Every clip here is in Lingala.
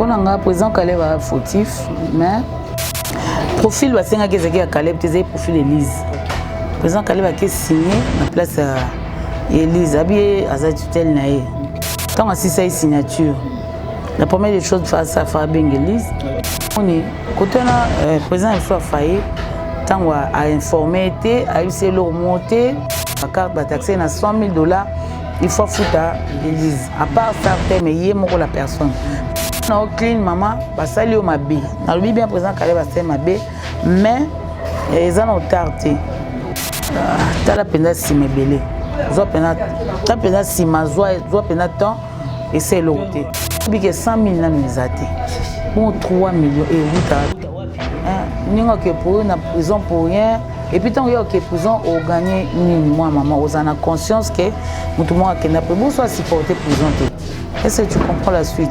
On a un président Caleb fautif, mais profil va signer que Caleb tes profil Élise. Président Caleb a signé la place à Élise habillé à sa tutelle naé. Tant que c'est sa signature. La première des choses face à Fabien Élise. On est côté là président il soit failli tant à informer a eu c'est leur monter la carte va taxer na $100,000 il faut foutre à Élise. À part ça mais il y a la personne. Na clean maman ba sali o mabe na lobi bien président Caleb ba sali mabe mais ils en ont tardé tala penda si mebele zo penda ta penda si mazwa zo penda temps et c'est l'autre bike 100,000 na misate bon 3 millions et vous ninga que pour na prison pour rien et puis tant que prison au gagner ni moi maman aux en a conscience que tout le monde qui n'a pas besoin de supporter prison. Est-ce que tu comprends la suite?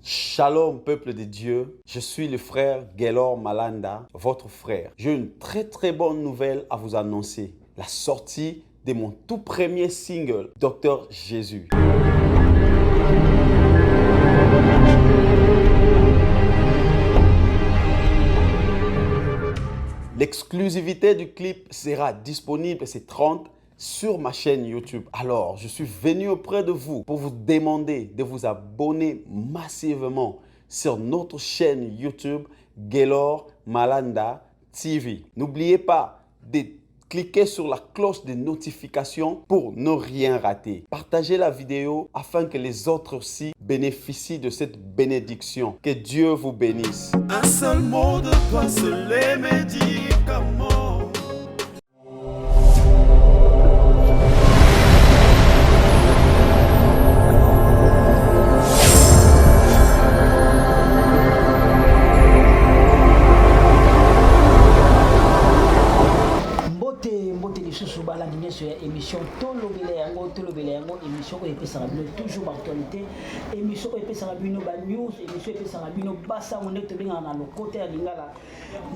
Shalom peuple de Dieu, je suis le frère Gelor Malanda, votre frère. J'ai une très bonne nouvelle à vous annoncer. La sortie de mon tout premier single, Docteur Jésus. L'exclusivité du clip sera disponible ces 30 sur ma chaîne YouTube. Alors, je suis venu auprès de vous pour vous demander de vous abonner massivement sur notre chaîne YouTube Gelor Malanda TV. N'oubliez pas de cliquer sur la cloche de notification pour ne rien rater. Partagez la vidéo afin que les autres aussi bénéficient de cette bénédiction. Que Dieu vous bénisse. Un seul mot de toi, c'est les médicaments. Émission émission toujours d'actualité émission news émission basa on est bien na le côté lingala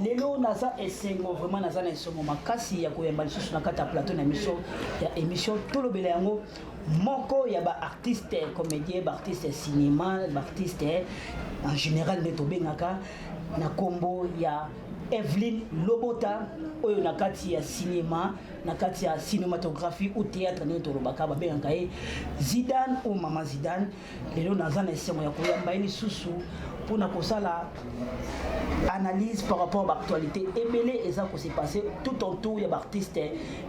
lelo naza esengo vraiment naza na esengo makasi ya koyamba lisusu na kata plateau na émission tolobela yango moko ya ba artiste comédien ba artiste cinéma ba artiste en général ne to bengaka na kombo ya Evelyn Lobota oyo nakati ya cinéma nakati ya cinématographie ou théâtre ne tolobaka ba bengaka Zidane ou Mama Zidane lelo naza na esengo ya koyamba lisusu pour kosala analyse par rapport à l'actualité ebele eza ko se passer tout autour ya artiste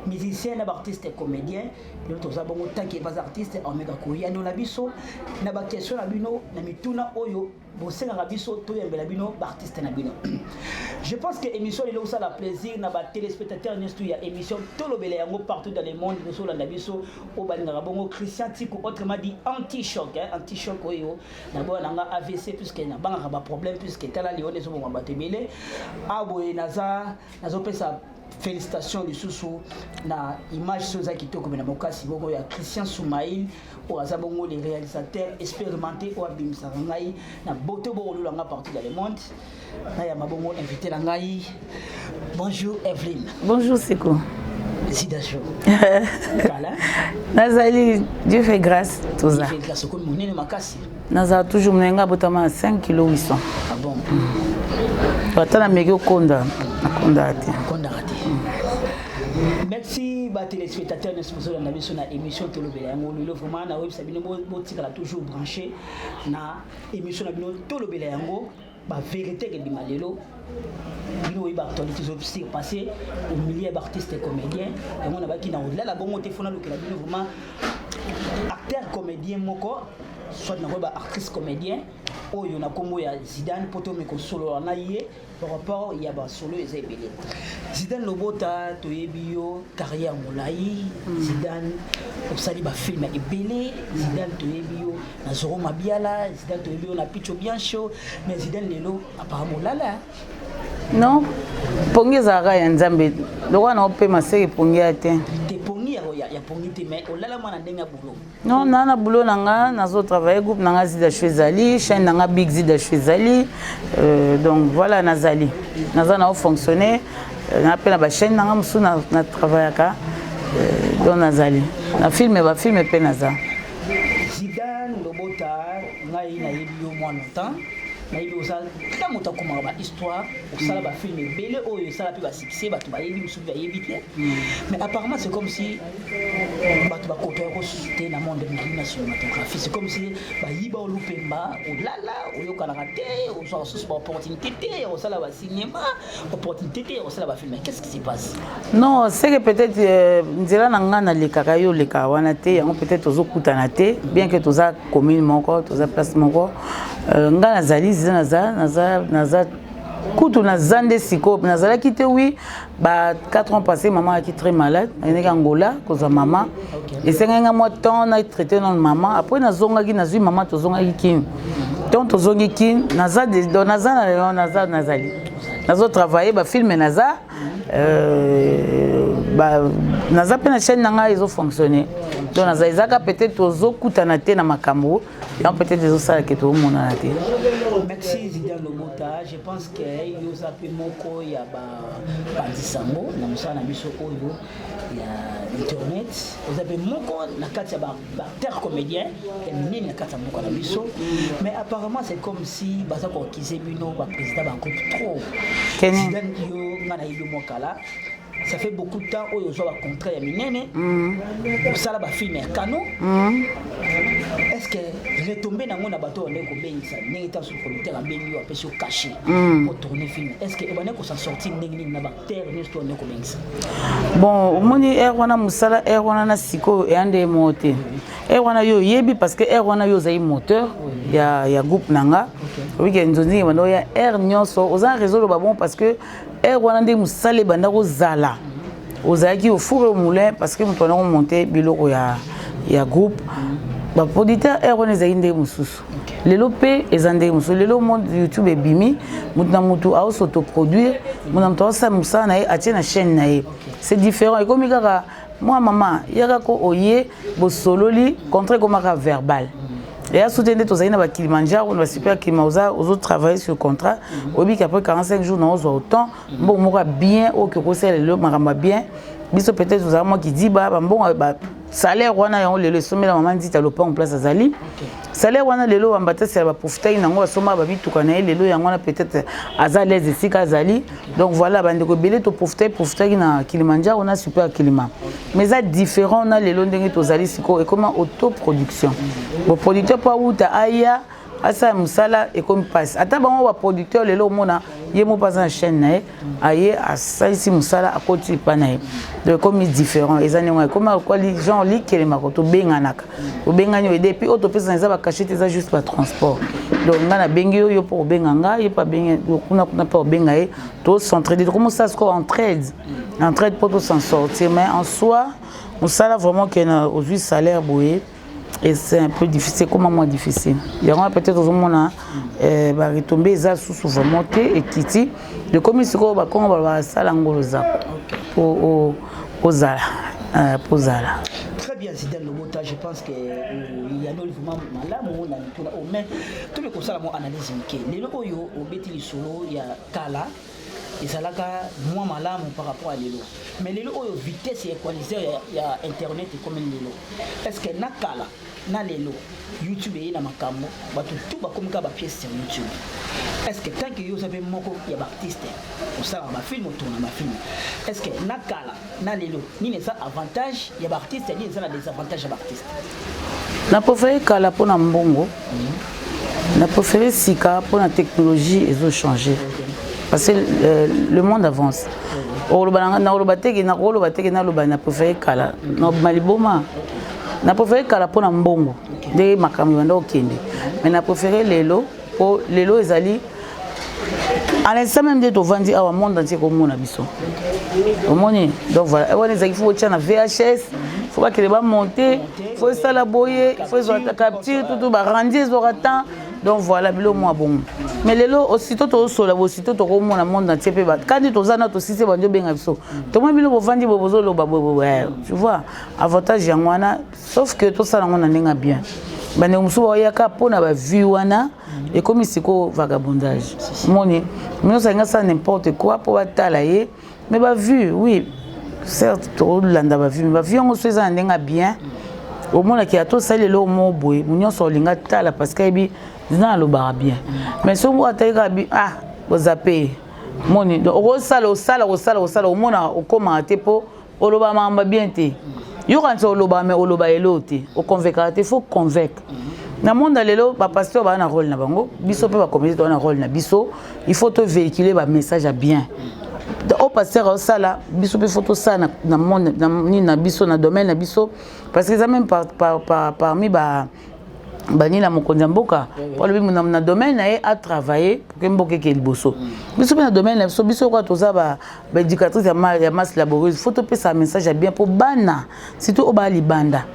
musicien na artiste comédien lelo toza bongo tanki ba artiste en mega koyano la biso na ba question na bino na mituna oyo bosenga biso to yembela bino artiste na bino. Je pense que émission lelo ça la plaisir na ba téléspectateurs nestu ya émission tolobela yango partout dans le monde biso la biso o balinga bongo Christian Tico autrement dit anti-choc anti-choc oyo na bo na nga AVC puisque na banga ba problème puisque tala lione zo mo batebele aboye nazo pesa félicitations lisusu na image soza kitoko na mokasi bongo ya Christian Soumaïl o azabongo les réalisateurs expérimentés o abimisa ngai na boto bo lulanga partout dans le monde na ya mabongo invité la ngai. Bonjour Evelyn. Bonjour Seko. Félicitations. Nazali, Dieu fait grâce tout ça. Dieu fait grâce comme monene makasi. Naza toujours menga botama 5 kg 800. Ah bon. Batana mego konda ate. Merci ba téléspectateurs de sponsor na biso na émission tolobela yango lelo vraiment na website bino botikala toujours branché na émission na bino tolobela yango ba vérité que bimalelo bino ba actualité zo passé au milieu d'artistes et comédiens et on a baki na au-delà la bongo téléphone lo que la bino vraiment acteur comédien moko soit na ba artiste comédien oyo na kombo ya Zidane poto meko solo na yé par rapport ya ba solo ezebele Zidane Lobota toyebio carrière molai Zidane obsali ba film ebele Zidane toyebio na Zoro Mabiala Zidane toyebio na Picho Biancho mais Zidane lelo apparemment lala non pongi zara ya nzambe lokwa na ope maseke pongi ate ya pongi te mais olala mwana ndenga boulot non nana boulot nanga nazo travailler groupe nanga Zida Chwezali chaîne nanga Big Zida Chwezali donc voilà nazali nazana au fonctionner na appelle ba chaîne nanga musu na travaillaka donc nazali na film pe naza Zidane Lobota ngai na yebi yo moi longtemps nayebi osala ta moto akomaka bahistoire osala bafilme ebele oyo osala mpe basuccès bato bayebi mosusu bayebi te mais apparemment c'est comme si bato bakotoya kosusite na monde mokili na cinématographie c'est comme si bayiba olupemba olala oyokanaka te ozwaka susu baopportunité te osala bacinéma opportunité te osala bafilme qu'est-ce qui se passe? Non, c'est que peut-être nzela na nga nalekaka yo leka wana te yango peut-être tozokutana te bien que toza commune moko toza place moko nga nazali naza kutu naza nde siko nazalaki te oui ba 4 ans passés maman qui très malade ayendeki Angola kozwa mama esengaki nga mwa temps na traité non maman après nazongaki nazwi mama tozongaki kini donc tozongi kini nazali nazotravaille bafilme naza naza mpe na chaîne na ngai ezofonctionne donc naza ezaka peut-être tozokutana te na makambo yango peut-être ezosala ke tozomonana te. Merci Zidane Lobota, je pense que yoza pe moko ya bandisango na mosala na biso oyo ya internet oza pe moko na kati ya baacteur comédien ya minene na kati ya moko na biso mais apparemment c'est comme si baza kokize bino baprésident bagroupe trop Zidane yo nga na yebi mokala ça fait beaucoup de temps oyo ozwa bacontrat ya minene osala bafilme ya kano est-ce que retombé nango na bato ondeko bengisa ndenge ta sur producteur abengi yo apesi yo caché pour tourner film est-ce que ebane ko s'en sortir ndenge nini na bacteur nyonso ondeko bengisa bon omoni wana musala wana na siko eyande mote wana yo yebi parce que wana yo zai moteur ya groupe nanga obi nzonzi bando ya nyonso oza réseau ba bon parce que wana ndenge musala banda ko zala ozaki au four au moulin parce que muto na monter biloko ya groupe ba producteur wana ezaki ndenge mususu lelo pe ezande mususu lelo monde YouTube ebimi mutu na mutu a s'autoproduire mona mutu sa musala na atie na chaîne na c'est différent et comme kaka moi maman yaka ko oye bo sololi contre comme verbal et à soutenir tous na ba Kilimanjaro on va super Kilimanjaro aux autres travailler sur contrat obi qu'après 45 jours non autant bon moi bien au que conseil le maramba bien biso peut-être vous avez moi qui dit bah bon salaire wana on le sommet la maman dit à l'opa en place azali salaire wana lelo ambata c'est ba profiter nango soma ba bitu kana lelo yango na peut-être azali les sika azali donc voilà bande ko belé to profiter na Kilimanjaro on a super Kilima mais ça différent na lelo ndenge to zali siko et comment autoproduction bon producteur pas ou ta aya asa musala et comme passe ata bango ba producteur lelo mona yemo pas en chaîne na aye asa ici musala a côté panaye donc comme différent et années comme quoi les gens li kele makoto benganaka o bengani et puis auto pesa za ba cachette za juste pas transport donc ngana bengi yo pour benganga y pas bengi kuna pas bengaye to s'entraider comment ça se entraide pour tout s'en sortir mais en soi musala vraiment que aux 8 salaires boyé et c'est un peu difficile comment moi difficile il y aura peut-être au monde va retomber ça sous vraiment et kiti de comme ce qu'on va quand on va sala ngoloza aux zala très bien Zidane Lobota je pense que il y a vraiment malamu na tout au mais tout le conseil mon analyse que lelo oyo obeti solo ya kala ezalaka moi malamu par rapport à lelo mais lelo oyo vitesse équalisée ya internet comme lelo est-ce que nakala na lelo YouTube et na makambo bato tout ba comme ka ba pièce sur YouTube est-ce que tant que yo savez moko ya ba artiste au ça ba film tourne ma film est-ce que nakala na lelo ni ça avantage ya ba artiste ni ça des avantages ya ba artiste na préféré kala pona mbongo na préféré sika pona technologie ezo changer parce que le monde avance na préféré kala na maliboma na préféré kala pona mbongo de makambo banda okende mais na préféré lelo po lelo ezali à l'instant même de vandi awa monde entier comme mona biso omoni donc voilà on ezaki faut tient na VHS faut pas que les ba monter faut ça la boyer faut capture tout ba rendre temps donc voilà bilo moi bon mais lelo aussitôt to sola aussitôt to comme mona monde entier pe ba quand to zana to sise banjo benga biso to moi bilo vandi bozo lo ba tu vois avantage yangwana sauf que tout ça na ngona ninga bien bane musuba yaka pona ba vue wana et comme siko vagabondage moni mais ça nga ça n'importe quoi pour batalaye mais ba vue oui certes to landa ba vue on se ça ndenga bien au moins qui a tout ça le mo boy munyo so linga tala parce que bi Zidane aloba bien. Mais si vous attendez ah vous appelez moni donc au sala au mona au comment te po oloba mamba bien te. Yo quand oloba mais oloba elote au convaincre il faut convaincre. Na monde lelo ba pasteur ba na rôle na bango biso pe ba communauté na rôle na biso il faut te véhiculer ba message bien. Au pasteur au sala biso pe photo ça na monde na biso na domaine na biso parce que ça même parmi bani la mokonza mboka pour le na domaine a travailler pour que mboka ke liboso biso na domaine na biso quoi tout ça ba éducatrice ya masse laborieuse faut te passer un message bien pour bana surtout au ba libanda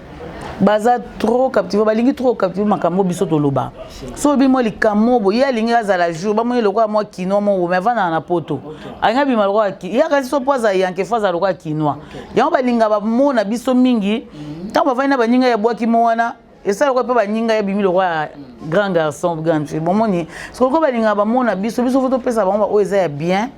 baza trop captivé balingi trop captivé makambo biso to loba so bi mo likamo bo ya lingi za la jour ba mo le kwa mo kino mo mais vana na poto anga bi malwa ya kasi so poza yanke faza lokwa kinwa ya ba linga ba mo na biso mingi tant ba vana ba nyinga ya bwaki mo wana et ça le pas nyinga ya bimi le roi grand garçon grand fille bon moni ce ko ba linga ba mo na biso photo pesa ba o eza bien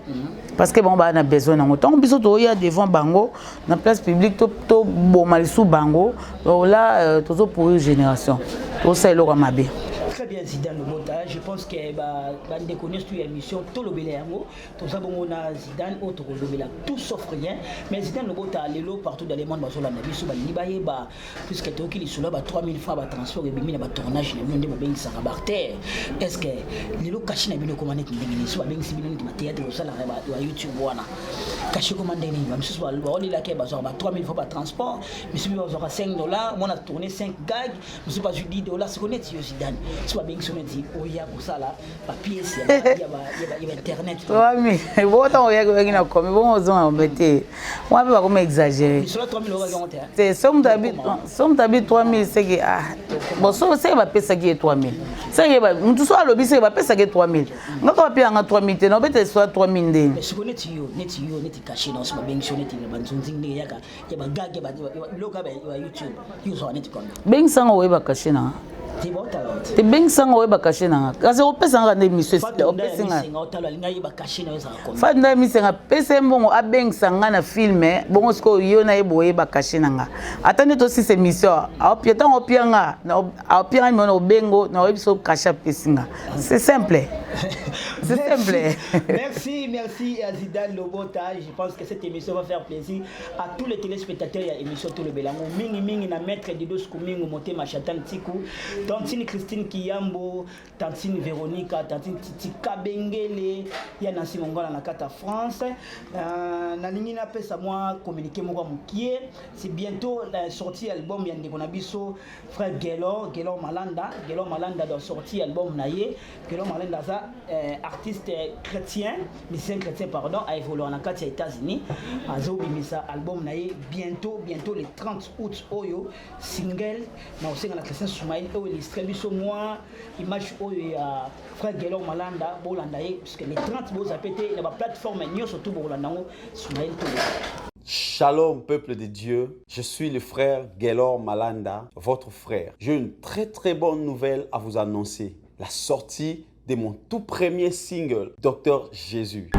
parce que bon ba na besoin na autant biso to ya devant bango na place publique to bon malisu bango là toujours pour une génération to ça le mabe. Très bien Zidane Lobota, je pense que bah déconner sur l'émission tout le belé yango tout ça bon on a Zidane autre le belé tout sauf rien mais Zidane Lobota lelo partout dans le monde bazola na biso ba libaye ba puisque to ki lisula ba 3000 francs ba transfert et bimi na ba tournage na monde ba bengi sa barter est-ce que lelo kashi na bino comment net ndengeni so ba bengi si bino na théâtre au sala ba YouTube wana kashi comment ndengeni ba miso ba oli la ke ba 3000 francs ba transport miso ba $5 moi na tourner 5 gags miso ba $10 c'est connaît Zidane soit bien que dit oya kusala papier c'est il y a internet ouais mais bon tant oya ko ngina comme bon ozon embêté moi pas comme exagérer sur 3000 € c'est somme d'habitude 3000 c'est que ah bon so c'est va pesa qui 3000 c'est que ba mutu so alobi c'est va pesa qui 3000 ngako papier nga 3000 te no bete so 3000 ndé mais ce connaît yo net caché dans ce ba bien sonné te ba nzunzi ndé yaka ya ba gag ba loka ba YouTube yo so net comme ben sanga oya ba caché na te beng sanga oye bakache nanga kasi opesanga nde miso opesinga fanda misenga pese mbongo abengisanga na filme bongo siko yo na yebo oye bakache nanga ata nde tosise mission aopietanga opianga aopianga mona obengo na oyebi so kache apesinga c'est simple. C'est simple. Merci à Zidane Lobota. Je pense que cette émission va faire plaisir à tous les téléspectateurs. Il y a l'émission Tout le Bélango. Mingi na maître Dido Skumingo Moté Machatan Tiku. Tantine Christine Kiyambo, Tantine Véronica, Tantine Titi Kabengele. Il y a Nancy Mongola na Kata France. Nalingi na pesa moi communiquer moi mukie. C'est bientôt la sortie album Yandi Konabiso frère Gelor Malanda doit sortir album naie. Gelor Malanda ça artiste chrétien, musicien chrétien pardon, a évolué en Akatia États-Unis. Azo bimisa album naie bientôt le 30 août oyo single na osenga na Christian Soumaïl o illustré biso moi image oyo ya frère Gelor Malanda bolanda ye parce que les 30 beaux apété na ba plateforme nyo surtout bolanda ngo Soumaïl tout. Shalom peuple de Dieu, je suis le frère Gelor Malanda, votre frère. J'ai une très bonne nouvelle à vous annoncer. La sortie de mon tout premier single, Docteur Jésus.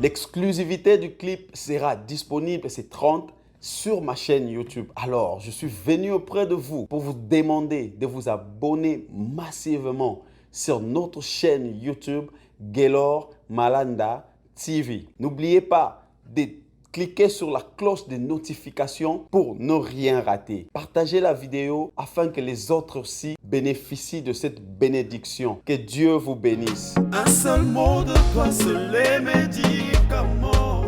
L'exclusivité du clip sera disponible ces 30 sur ma chaîne YouTube. Alors, je suis venu auprès de vous pour vous demander de vous abonner massivement sur notre chaîne YouTube Gelor Malanda TV. N'oubliez pas de cliquez sur la cloche de notification pour ne rien rater. Partagez la vidéo afin que les autres aussi bénéficient de cette bénédiction. Que Dieu vous bénisse. Un seul mot de toi, seul les médicaments.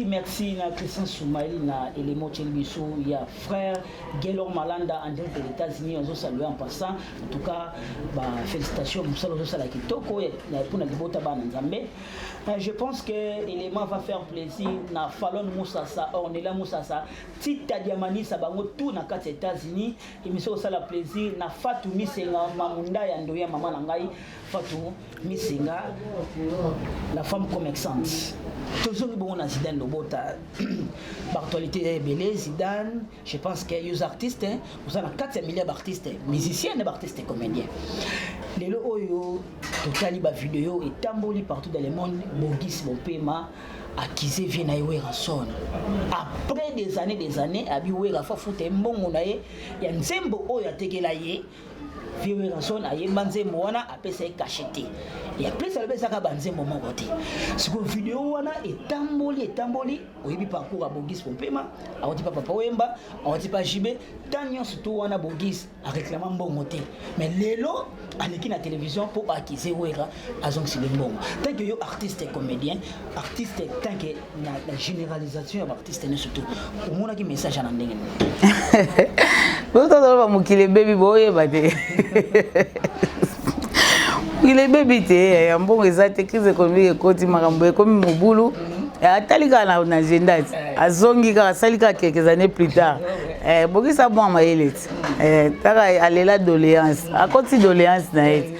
Merci na Christian Soumaïl na élément Tchelbiso, il y a frère Gelor Malanda en direct des États-Unis, on saluer en passant. En tout cas, félicitations pour ça, la kitoko pour la libota ba nzambe. Je pense que l'élément va faire plaisir na Fallon Moussassa, Ornella Moussassa, Tita Diamani Sabango tout na quatre États-Unis, émission ça la plaisir na Fatou Misenga Mamunda ya Ndoya maman nangai Fatou Misenga la femme commerçante. Toujours bon on a Zidane Lobota. Bartolité Belé Zidane, je pense qu'il y a des artistes, vous avez 4 milliards d'artistes, musiciens et artistes comédiens. Les lots oyo totali ba vidéo et tamboli partout dans le monde, Bogis Bopema accusé vient na Wera son. Après des années, abi Wera fa fouté mbongo na ye ya nzembo oyo atekela ye. Vieux garçon a yembanze moana apesa cacheté et après ça le saka banze moment côté ce que vidéo wana etamboli oyebi parcours à Bogis Pompema a dit papa Wemba a dit pas JB tanyo surtout wana Bogis a réclamé mbongo te mais lelo aleki na télévision pour accuser Wera azong c'est le mbongo tant que yo artiste et comédien artiste tant que la généralisation de artiste ne surtout au mona ki message na ndenge Vous avez mukile baby boy bade. Il est baby un bon exact crise économique côté makambo comme mobulu. Atalika na agenda. Azongi ka salika quelques années plus tard. Boki ça bon maïlet. Taka alela doléance. A côté doléance na et.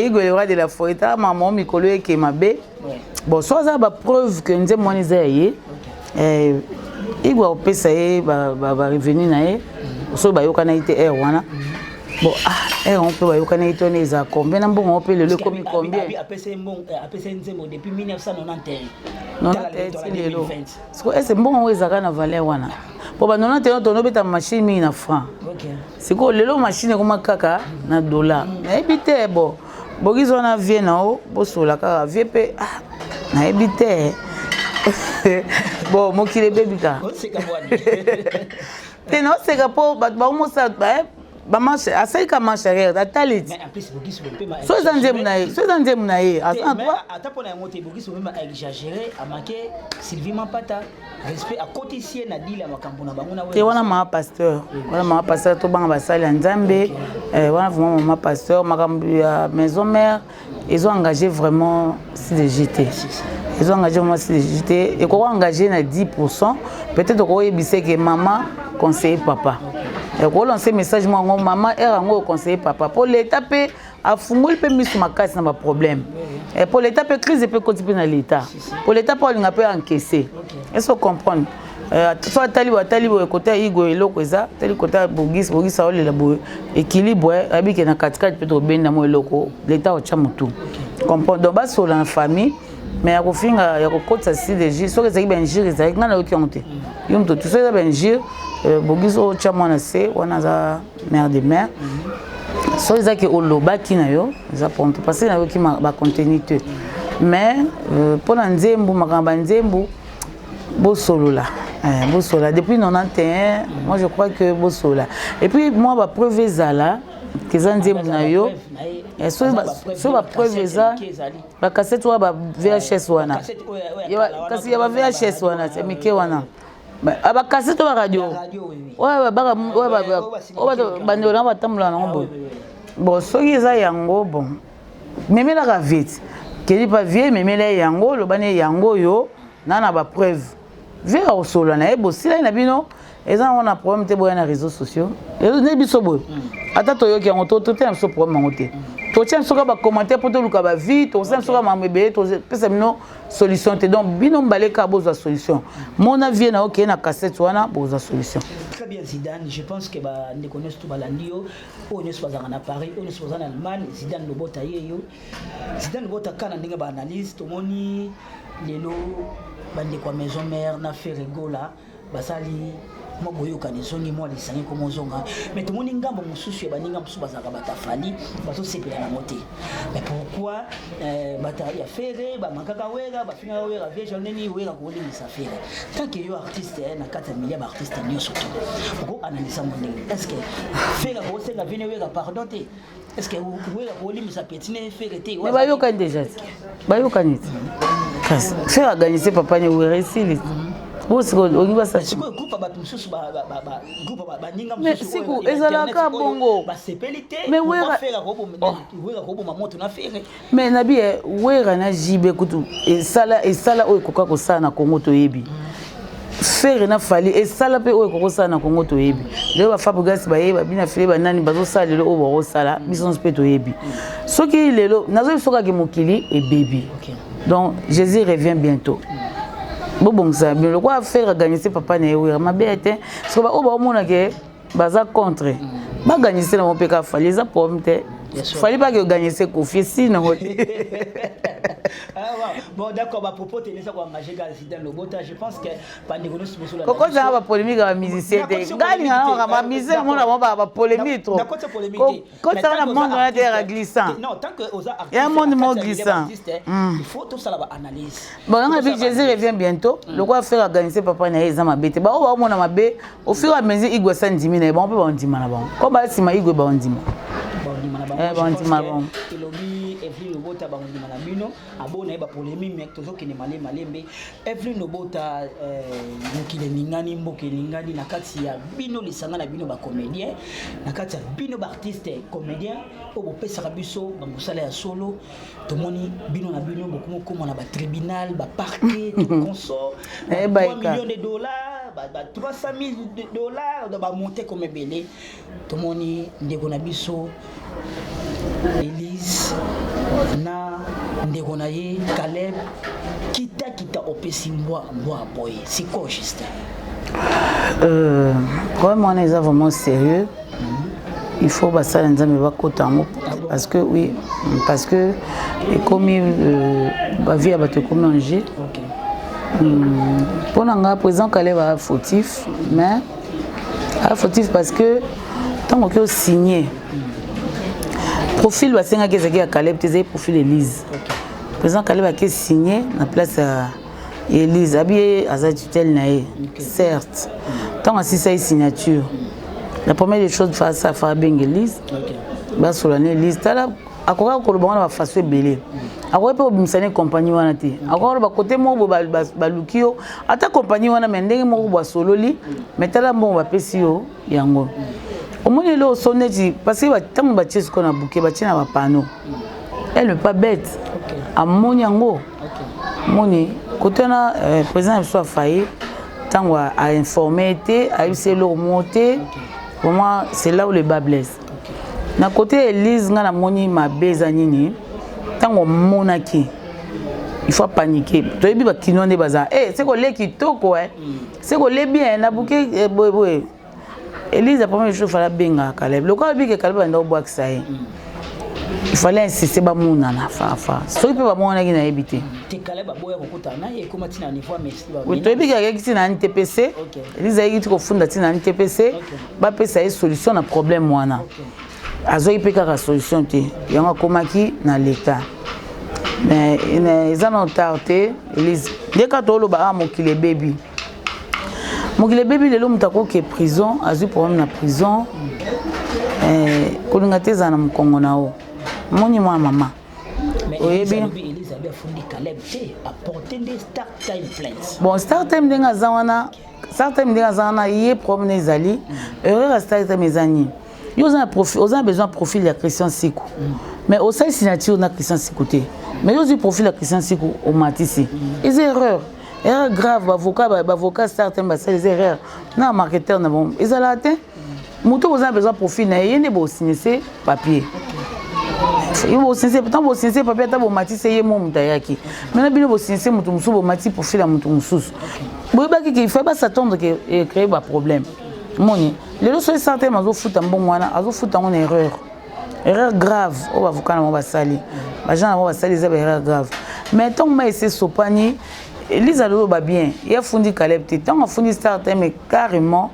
Il le roi de la forêt maman mikolo ke mabe. Bon so ça ba preuve que nze monize yé. Il va opérer ba revenir na yé. So ba yokana ite wana bon on peut ba yokana ite on est à combien bon on peut le combien apesa nzembo depuis 1991 c'est bon on est à na valeur wana pour ba 91 to no beta machine mi na franc c'est quoi le machine comme kaka na dollar mais bité bon bogizo na vie na o bosola kaka vie pe na ebité bon mo kile bebika non, c'est que pour marche à 5 marche arrière à talit mais en plus Bogis Pompema so zanze munaye ata pona monter Bogis Pompema a exagéré a marqué Sylvie Mapata respect à côté ici na dila makambo na bango na we wana ma pasteur to banga basali nzambe wana vraiment ma pasteur makambo ya maison mère ils ont engagé vraiment CDJT. Ils ont engagé vraiment CDJT et qu'on a engagé na 10%, peut-être qu'on a dit que maman conseiller papa. Et qu'on a lancé message moi maman est en conseiller papa pour l'état a fumé peut mis sur ma casse n'a pas problème. Et pour l'état crise peut continuer dans l'état. Pour l'état pour on peut encaisser. Est-ce que vous comprenez? Soit tali côté Igo et loko ça tali côté Bogis ça ole la bo équilibre abi que na 4 peut trop bien na mo loko l'état au chamutu. Comprendre donc bas sur la famille mais ya kofinga ya kokotsa CDJ so que ça ben jiri ça ngana yo kionte yum to tout ça ben jiri Bogis au chamona c'est wana za mère de mère so ça que oloba kina yo za ponto parce que na yo ki ba continuité mais pour nzembu makamba nzembu Bosolola. Bosolola. Depuis 91, moi je crois que Bosolola. Et puis moi, ma preuve là, que ça dit mon so ba preuve ça, ba cassette ou ba VHS wana. Kasi ya ba VHS wana, c'est Mickey wana. Ba cassette ou ba radio. Ouais ba ndona ba tamula na ngombo. Bon, so kiza yango bon. Même la vite. Keli pas vieux, même la yango, lo bane yango yo, nana ba preuve. Vers au solo na ebo sila na bino eza on a problème te boya na réseaux sociaux et ne biso boy ata to yoki en to te am so problème ngote to tient soka ba commentaire pour to luka ba vie to sem soka ma mebe to pesa bino solution te donc bino mbaleka boza solution mon avis na OK na cassette wana boza solution. Très bien Zidane, je pense que ba ne connaissent tout balandio on est soit en Paris on est soit en Allemagne Zidane no bota yeyo Zidane bota kana ndinga ba analyse to moni lelo bande kwa maison mère na fait rigola basali mo boyoka ni zongi mo lisangi ko mozonga mais tout moni ngambo mususu ya baninga mususu bazaka batafali bato sepela na moté mais pourquoi batari ya ferre ba makaka wega ba finga wega vieja neni wega ko limi sa ferre tant que yo artiste na 4 millions d'artistes ni surtout ko analyser mon ndenge est-ce que ferre ko senga vine wega pardon te est-ce que wega ko limi sa petine ferre te mais bayoka déjà bayoka nit faire organiser papa ni réussir bon c'est on va ça groupe ba mususu ba groupe ba ninga mususu siku ezalaka bongo ba sepelité mais wera faire ko bo mamoto na faire mais nabi wera na jibe kutu et sala oyo koka ko sana na Congo to yebi faire na fali et sala pe oyo koka sana na Congo to yebi le ba Fabregas ba yeba bina fili ba nani bazo sala le oyo ba sala biso pe to yebi soki lelo nazo soka ke mokili et baby donc Jésus revient bientôt. Bon ça bien le quoi faire gagner papa na yewe ma bête parce que ba o ba mona ke baza contre ba gagner na mon peka fali za pomte fallait pas que gagner ses confiés sinon. Bon d'accord, à propos de ça, engager dans le bota, je pense que Pandégono se pose la question. Quand ça va polémique avec musicien, gagne on va miser mon va polémique trop. Quand ça va monde on a des glissant. Non, tant que aux il y a un monde glissant. Il faut tout ça là analyse. Bon, on a vu que Jésus revient bientôt. Le quoi faire organiser papa na eza mabete. Ba o mona mabe au fur et à mesure igwe sa ndimi na bon pe ba ndima na bon. Ko ba sima igwe ba ndima. Ba ndima bon. Evelyn Obota bandima na bino abona ba polémique mais toujours ne malembe Evelyn Obota mokile ningani mboke ningani na kati ya bino lisanga na bino ba comédien na kati ya bino ba artiste comédien o bo pesa biso ba musala ya solo to moni bino na bino bokumo comme na ba tribunal ba parquet tout consort $3 millions ba 300,000 $, ba monter comme belé to moni ndeko na biso Elise na ndeko na ye Caleb kita opesi mbwa boy c'est quoi juste comme on est vraiment sérieux il faut passer dans mes vacances parce que oui parce que comme la vie a battu comme un jeu pour l'anga présent Caleb a fautif mais parce que tant qu'on signé profil basenga kezaki ya Caleb tezai profil Elise. Président Caleb a signé na place à Elise abi aza tutelle nae. Certes. Tant que ça signature. La première des choses face à Fabien Elise. Ba solane Elise tala akoka ko lobanga ba faso belé. Akoka pe obimsane compagnie wana te. Akoka ba côté mo ba lukio ata compagnie wana mendenge mo ba sololi metala mo ba pesio yango. Au moins, il est sonné parce que tant que tu as un bouquet, tu as un panneau. Elle n'est pas bête. À mon yango, quand on a président soit failli, tant qu'on a informé, a eu ses lots montés, vraiment c'est là où le bas blesse. Na côté Elise, on a moni ma bezanini, tant qu'on monaki, il faut paniquer. Tu as vu que tu n'as pas bazar. Eh, c'est qu'on les qui toque quoi? C'est qu'on les bien, na bouquet boy. Elise, la première chose, il fallait bien Caleb. Le cas que Caleb a boire ça. Il fallait insister sur mon nana. Ce qui peut pas mon nana habiter. Caleb a boire beaucoup de et comment tu n'as ni fois mais. Oui, tu as vu qu'il y a quelqu'un qui a un TPC. Elise a dit qu'il faut fonder un TPC. Bah peut ça solution à problème moi na. Azo il peut qu'à solution té. Il y a un comment qui dans l'état. Mais ils en ont tardé. Elise, dès que tu as le bar mon qu'il est baby. Mon bébé de l'homme tako que prison, a eu problème na prison. Kolingate za na mkongo nao. Moni mwa mama. Mais Elise a fondé Caleb apporter des start time plaints. Bon, start time denga zawana, yé problème ezali. Erreur start time ezani. Yo za profil, on a besoin profil de Christian Sikou. Mais au sein signature na Christian Sikou té. Mais yo profil de Christian Sikou au matisi. Les erreurs erreur grave, avocat certains les erreurs. Non, marketeur, bon. Ils ont atteint. Moutou, vous avez besoin de profil, il y a des signer papier. Il faut signer, pourtant, vous signer papier, vous mati, c'est mon moutayaki. Maintenant, vous signer, vous mati, profil à moutou. Vous voyez qu'il ne faut pas s'attendre à créer un problème. Les autres certains, ils ont foutu un bon moyen, ils ont foutu une erreur. Erreur grave, au avocat, on va salir. Les gens vont salir, c'est erreur grave. Mais tant que c'est sopani, Elise a bien, il a fondé Caleb. Tant qu'on a fondé Startem, mais carrément,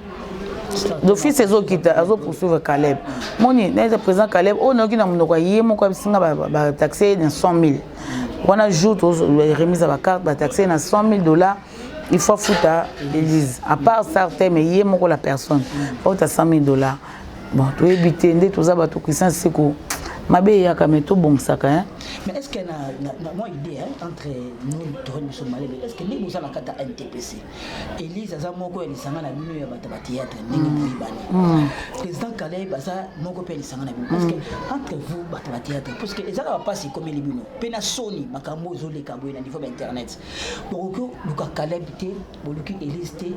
l'office est quitte, a poursuivre Caleb. Moni, le président Caleb, on a dit que nous taxé dans 100 000. On ajoute les remises à la carte, taxé dans $100 000. Il faut foutre à Elise. À part Startem, il y a la personne. Il faut foutre à $100 000. Bon, tu éviter, tout ça, tout Christian Sikou. Ma belle, il y a quand même tout bon sac. Mais est-ce qu'il y a une idée entre nous, les Somaliens, est-ce que nous avons un NTPC? Elise, ça moko elle s'en a la minu ya bata théâtre, ningi bani. Président Caleb, ça moko elle s'en a la minu. Parce que entre vous bata théâtre, parce que ça va passer comme les bino. Pena Sony, makambo zole kabo na niveau internet. Donc Luka Caleb té, Luka Elise té,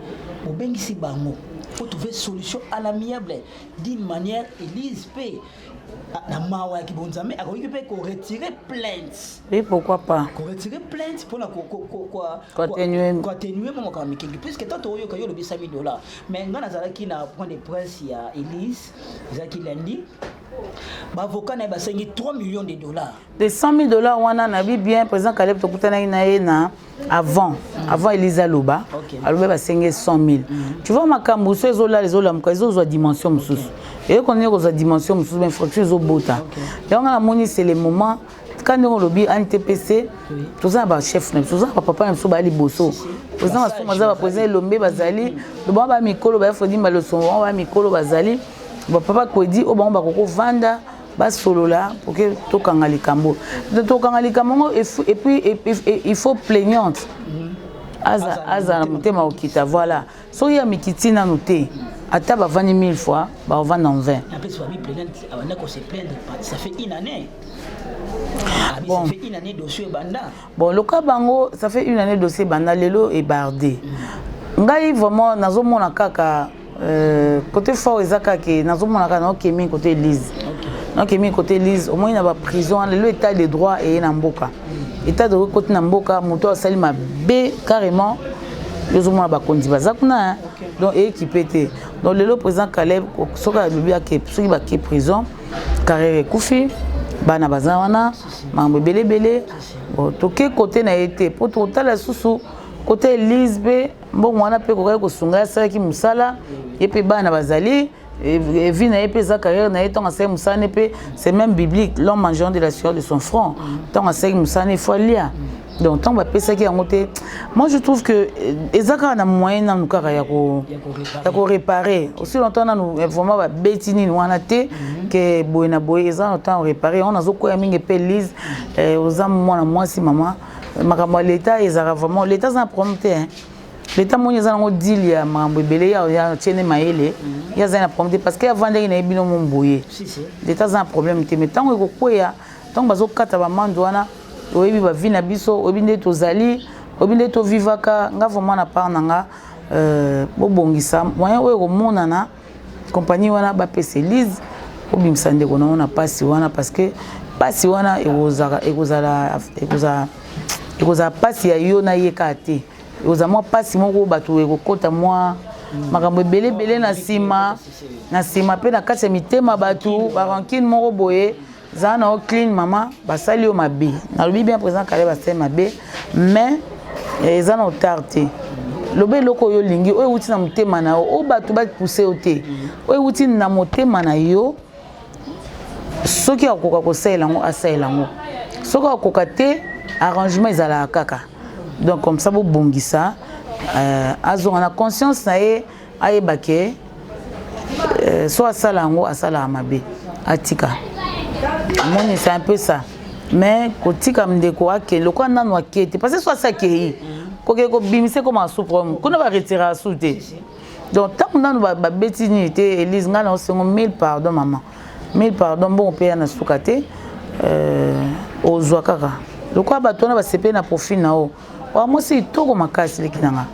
au bengisi bango. Faut trouver solution à l'amiable d'une manière Elise paie. La mawa qui bon jamais a retirer plainte. Et pourquoi pas? Retirer plainte pour la continuer mon quand puisque tant au yo le $100 000. Mais ngana zala qui na point de presse il y a Elise, Zaki lundi Avocat n'a pas 3 millions de dollars. De 100 000 $, on a bien, président Caleb Tokutana avant Elisa Loba, alors il a 100 000. Tu vois, ma camousse, les autres, ils ont dimension. Et qu'on est aux dimensions, mais fracture au bota. Et on a moni, c'est le moment, quand on a lobby NTPC, tout ça, chef, tout ça, papa, il faut aller bosser. Président, on va poser l'homme, Bazali, le bon va Mikolo, il faut dire, le son, on va Mikolo, Bazali, papa, quoi dit, au bon, Vanda. Bas solo là pour que tout kangali kambo de tout kangali kambo et puis il faut plaignante aza mutema okita voilà so ya mikiti na noté ata ba 20 000 fois ba vendre en 20 après soit plaignante on a qu'on se plaindre ça fait une année. Bon. Ça fait une année dossier banda. Bon le cas bango ça fait une année dossier banda lelo et bardé ngai vraiment nazomona kaka côté fort ezaka ke nazomona kaka na kemi côté Elise. Donc, il y a côté Lise, au moins il y a une prison, l'état des droits et un boka. L'état de droit côté Namboka, moto salima B carrément, les hommes ont conduit bazakuna, donc équipé. Donc le président Caleb, ce qu'il a dit que ceux qui sont prison, carré Koufi, bana bazawana, mambo belé belé. Bon, tout quel côté n'a été pour tout la sous côté Lise B, bon on a peu correct au sunga ça qui musala et puis bana bazali. Et vie n'a pas sa carrière n'a été en scène Moussane c'est même biblique l'homme mangeant de la sueur de son front tant en scène Moussane faut lire donc tant va penser qu'il y a monté moi je trouve que ezaka na moyen na nukara ya ko réparer aussi longtemps na nous vraiment ba betini wana te que boyena boy ezana temps réparer on a zo ko ya mingi pe Lise aux âmes moi na moi si maman makambo l'état ezaka vraiment l'état c'est un problème hein. L'état mondial a un deal ya mambo belé ya tiene maele ya za na problème parce que avant de na bino momboye l'état a un problème te mais tant ko koya tant bazo kata ba mando wana oyebi ba vina biso obinde tozali obinde to vivaka nga vraiment na part nanga bobongisa moyen oyo komona na compagnie wana ba PC Lise obimisa ndeko na ona pasi wana parce que pasi wana ekoza pasi ya yo na yeka te aux amours pas si mon gros bateau et côté moi makambo belé belé na sima pe na kati mitema bateau barankine mon roboé zana o clean mama basali o mabe na lobi bien présent kale basali mabe mais zana o tarte lobe loko yo lingi o uti na mutema na o bateau ba pousser o te o uti na mutema na yo soki akoka ko sala ngo asala ngo soki akoka te arrangement ezala kaka. Donc comme ça vous bongisa azo on a conscience na ye ayebake soit salango asala mabe atika moni c'est un peu ça mais kotika mdeko ake loko nanu akete parce que soit ça kei ko bimise comme un souprome ko na va retirer souté donc tant nanu ba betini te Elise ngana osengo 1000 pardon maman 1000 pardon bon pe na sukate ozwa kaka loko batona ba sepe na profit na o wa mosi toko makasi lekinanga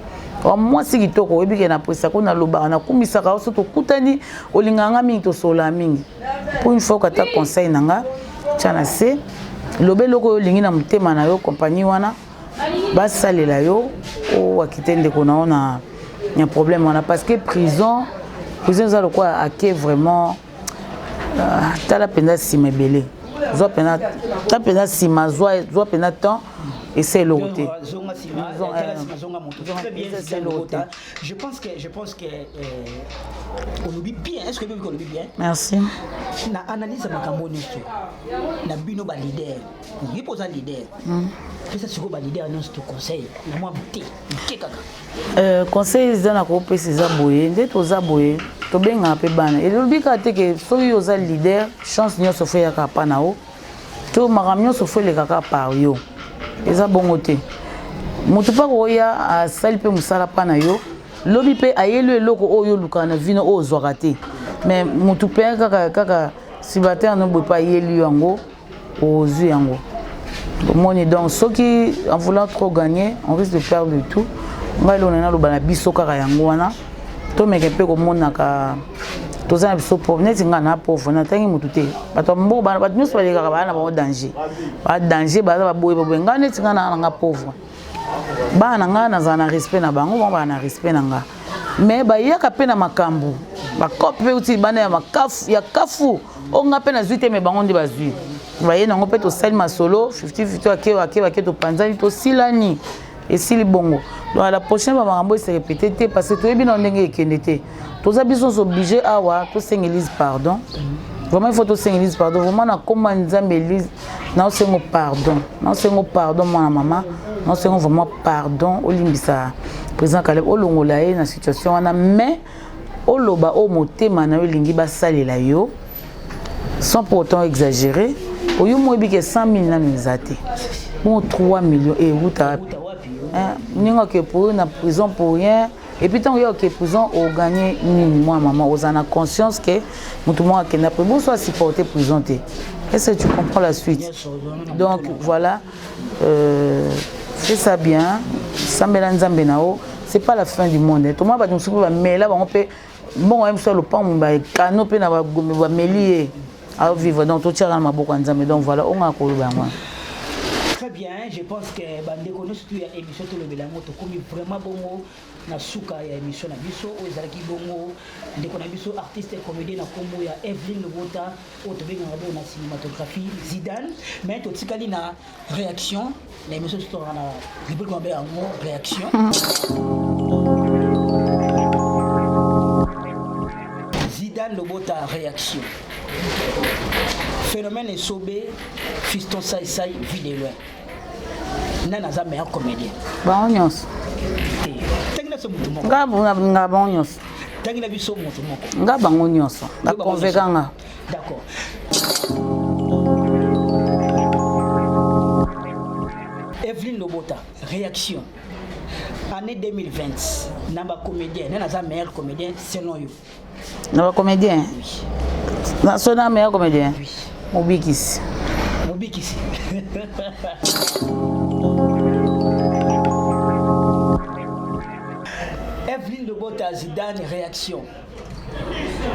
wa mosi kitoko ebike na pesa ko na loba na kumisa ka so to kutani olinganga mingi to sola mingi pour une fois kata conseil nanga tchana se lobe loko yo lingi na mutema na yo compagnie wana basalela yo o akitende ko na ona un problème wana parce que prison za lokwa ake vraiment tala penda simebele zo pena ta pena sima zo pena temps et c'est l'autre. Je pense que on oublie bien. Est-ce que vous oublie bien? Merci. Na analyse makambo nyonso. Na bino ba leader. Ni posa leader. Pesa siko ba leader non ce conseil. Na moi mté. Kaka. Conseil zana ko pesa za boye, nde to za boye. To benga pe bana. Et lobi ka te ke so yo za leader, chance nyonso fo ya ka pa na o. To makamyo so fo le kaka par yo. Eza bongo te mutu pa koya asali pe musala pa na yo lobi pe ayelo eloko oyo luka na vino o zwaka te mais mutu pe kaka sibater no bopa yeli yango ozu yango moni donc soki en voulant trop gagner on risque de perdre le tout ngai lo na loba na biso kaka yango wana to meke pe ko mona ka toza na biso pauvre neti nga na pauvre na tangi mutu te bato mbo bana bato nyonso balekaka bana ba danger ba danger baza baboye baboye nga neti nga na nga pauvre bana nga na za na respect na bango bana na respect na nga mais ba yaka pe na makambu ba copé outil bana ya makafu ya kafu onga pe na zuite me bango ndi bazui voyez nango pe to sali masolo 50-50 ake to panzani to silani et sili bongo donc la prochaine va makambo se répéter parce que to yebi na ndenge ekende te toza biso obligé awa to senga Élise pardon vraiment il faut to senga Élise pardon vraiment na koma nzambe Élise na sengo pardon mwana mama na sengo vraiment pardon olimbisa président Caleb olongola ye na situation wana mais oloba o motema na yo lingi basalela yo sans pour autant exagérer oyo moyebi ke 100 000 na nzate bon 3 millions et wuta ninga ke pour na prison pour rien et puis tant que prison au gagner moi maman aux en a conscience que tout le monde qui n'a pas besoin soit supporter prison té est-ce que tu comprends la suite donc voilà fais ça bien ça mélange nao c'est pas la fin du monde tout le monde va nous souper mais là on peut bon même sur le pan on va canopé na va melier à vivre donc tout tient dans ma bouche mais donc voilà on a quoi très bien je pense que bande kono surtout ya émission to le belango to komi vraiment bongo na suka ya émission na biso o ezalaki bongo ndeko na biso artiste et comédien na kombo ya Evelyne Lobota o to benga ngabo na cinématographie Zidane mais to tikali na réaction la émission to na rubrique ngombe ya mo réaction Zidane Lobota réaction phénomène est sobé fiston sai vidéo nana za meilleur comédien ba onyos tengina so mutu moko nga ba onyos tengina biso mutu moko nga ba onyos ba convaincanga d'accord Evelyne Lobota réaction année 2020 namba comédien nana za meilleur comédien selon you naba comédien na sona meilleur comédien oui Mobikisi. Evelyne Lobota Zidane réaction.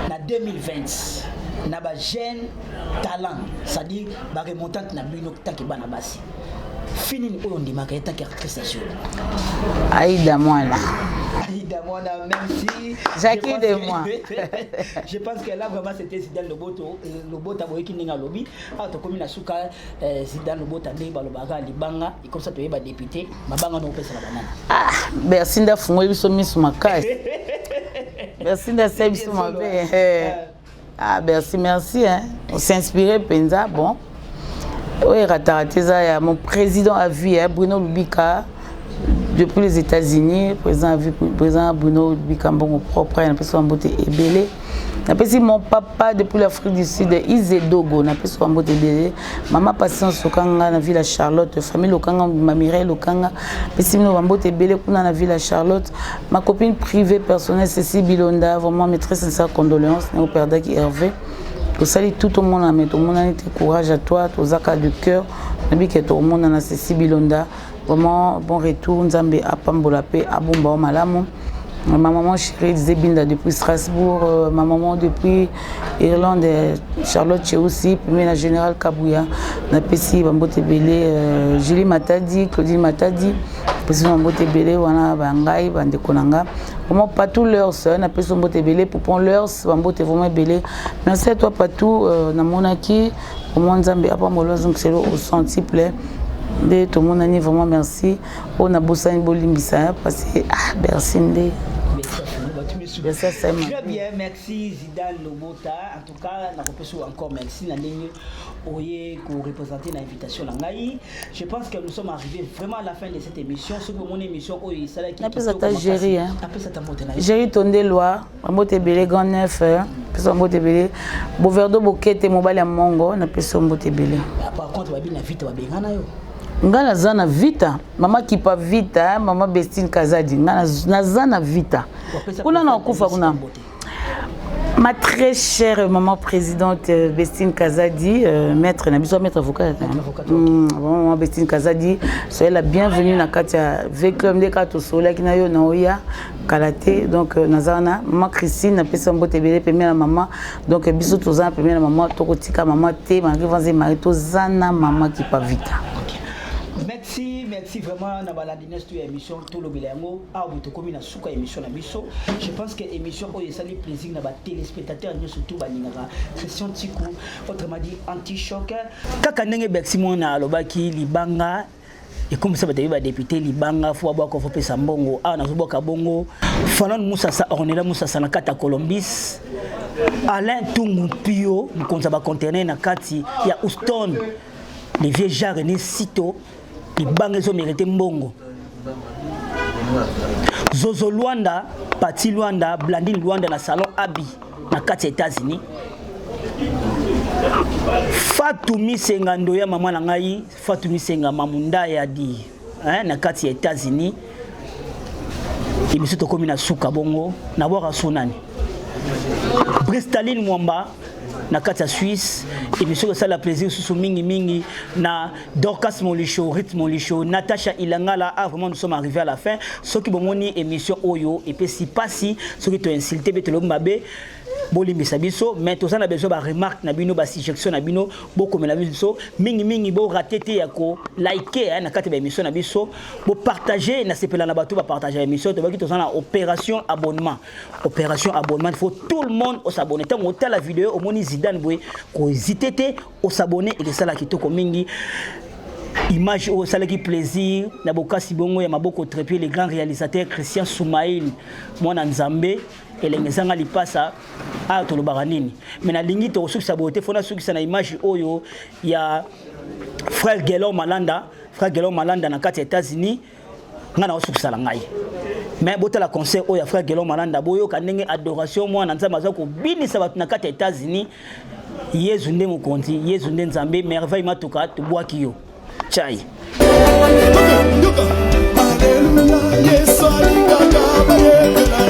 Na 2020, na ba jeune talent, c'est-à-dire ba remontante na bino tanki bana basi. Fini oyo ndimaka tanki actrice. Aïda Mwana. Aïda Mwana, même si Jackie de moi. Je pense que là vraiment c'était Zidane Lobota boyeki ninga lobby. Ah to komi na suka Zidane Lobota ne ba lobaka libanga, et comme ça to yeba député, mabanga no pesa la banana. Ah, merci nda fungo biso misu makai. Merci nda se biso mabe. Ah, merci hein. On s'est inspiré penza bon. Oui, Ratarateza, mon président à vie, Bruno Lubika, depuis les États-Unis, président Bruno Lubika, mon propre, on a fait beauté et belé. On a fait mon papa depuis l'Afrique du Sud, Izedogo, on a fait beauté belé. Maman patience au Kanga, la ville à Charlotte, famille au Kanga, ma Mireille au Kanga, puis mon beauté belé pour la ville à Charlotte. Ma copine privée personnelle, Cécile Bilonda, vraiment mes très sincères condoléances, au père d'Aki Hervé. Je salue tout le monde, mais tout le monde a été courage à toi, aux accords de cœur. Je dis que tout le monde a Cécile Bilonda. Vraiment, bon retour. Nzambe Apambolape, Abumba Malamu. Ma maman chérie Zébinda depuis Strasbourg, ma maman depuis Irlande, Charlotte chez aussi, puis la générale Kabouya, na Pessi, Bambote Belé, Julie Matadi, Claudine Matadi, Pessi Bambote Belé, Wana Bangai, Bandekonanga. Vraiment pas tous leurs soeurs, na Pessi Bambote Belé, pour prendre leurs, Bambote vraiment Belé. Merci à toi, Patou, na Monaki, au monde Zambé, Apambola, donc c'est au centuple. De tout le monde a vraiment merci. On a bossé une bolimbisa parce que merci Ndé. Très bien, merci Zidane Lobota. En tout cas, encore merci pour représenter l'invitation. Je pense que nous sommes arrivés vraiment à la fin de cette émission. C'est mon émission. Après ça, t'as géré. Géré ton déloir. Ambote Belé, Grand Neuf. Ambote Belé. Boverdo Bokete, Mobile à Mongo. On a pu Ambote Belé. Par contre, on va bien vite. Ngana zana vita mama kipa vita mama Bestine Kazadi ngana zana vita kuna na kufa kuna ma très chère maman présidente Bestine Kazadi maître na biso maître avocat maman Bestine Kazadi soyez la bienvenue na katia véhicule de kato sola kina yo na oya kalaté donc nazana maman Christine na pesa mbote belé première maman donc biso tozana première maman tokotika maman te ma rivanze marito zana mama kipa vita. Merci vraiment na balandines tu émission tout le bilango a buto komi na suka émission na biso. Je pense que émission oyo sali plaisir na ba téléspectateurs nous surtout baningaka Christian Tikou autrement dit anti-choc. Kaka ndenge Bercy mona alobaki libanga et comme ça ba député libanga fo ba ko fo pesa mbongo a na zoboka bongo Fanon Moussa Ornella Moussa na kata Colombis Alain Tungu Pio mkonza ba conteneur na kati ya Houston les vieux gens René Sito les banques ont mérité mbongo Zozo Luanda Pati Luanda Blandine Luanda na salon Abi na kati États-Unis Fatoumi Senga ndoya mama na ngai Fatoumi Senga mamunda ya di na kati États-Unis émission to komi na suka bongo na bora sunani Bristaline Mwamba na kati ya Suisse émission ça la plaisir sous mingi na Dorcas Molicho Rythme Molicho Natacha Ilangala ah vraiment nous sommes arrivés à la fin ce qui bomoni émission oyo et puis si passi ce qui te insulté beto lombabe bolimi sabiso mais tout ça na besoin ba remarque na bino ba suggestion na bino boko mela biso mingi bo rater ya ko liker na kati ba émission na biso bo partager na sepela na bato ba partager émission to ba ki to ça na opération abonnement il faut tout le monde s'abonner tant on la vidéo au moni Zidane boy ko hésiter au s'abonner et que ça la kitoko mingi image au salaki plaisir na bokasi bongo ya maboko trépie les grands réalisateurs Christian Soumaïl mwana Nzambe elengezanga lipasa a to lobaranini mais na lingi to sukisa bote fona sukisa na image oyo ya frère Gelon Malanda na kati États-Unis ngana osukisa la ngai mais botala concert oyo ya frère Gelon Malanda boyo kanenge adoration mwana Nzambe azako binisa batu na kati États-Unis Yezu nde mokonzi Yezu nde Nzambe merveille matuka to bwaki yo chai Alléluia Yesu alingaka